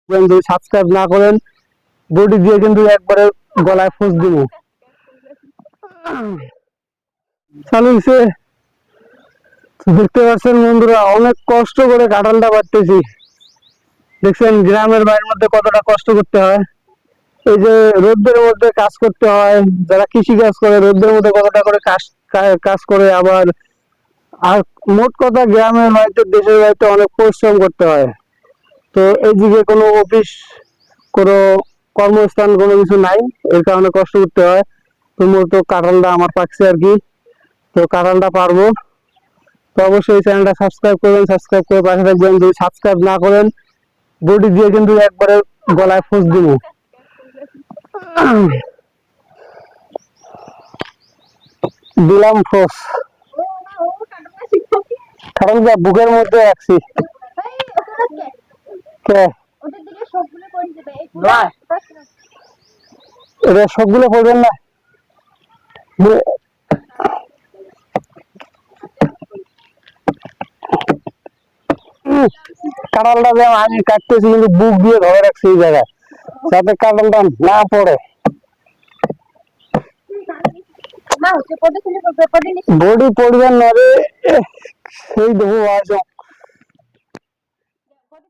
যদি সাবস্ক্রাইব না করেন বডি দিয়ে কিন্তু একবারে গলায় ফুস দিব। চালু হয়েছে। দেখতে পাচ্ছেন বন্ধুরা, অনেক কষ্ট করে কাঁঠালটা পাড়তেছি। দেখছেন গ্রামের বাড়ির মধ্যে কতটা কষ্ট করতে হয়। এই যে রোদ্রের মধ্যে কাজ করতে হয়, যারা কৃষি কাজ করে রোদ্রের মধ্যে কতটা করে কাজ করে। আবার আর মোট কথা গ্রামের বাড়িতে দেশের বাড়িতে অনেক পরিশ্রম করতে হয়। তো এইদিকে কোনো অফিস, কোনো কর্মস্থান কোনো কিছু নাই, এর কারণে কষ্ট করতে হয়। তো মূলত কাঁঠালটা আমার পাকছে আর কি। তো কাঁঠালটা পারবো। তো অবশ্যই চ্যানেলটা সাবস্ক্রাইব করবেন, সাবস্ক্রাইব করে পাশে থাকবেন। যদি সাবস্ক্রাইব না করেন বডি দিয়ে কিন্তু একবারে গলায় ফুস দিব। দিলাম ফোস, কারণ বুকের মধ্যে রাখছি। এটা সবগুলো পড়বেন না। কাঁঠালটা যে আমি কাটতেছি কিন্তু বুক দিয়ে ধরে রাখছি এই জায়গায়, যাতে কাঁঠালটা না পড়ে। বডি পড়বেন না রে, সেই দেবো আজ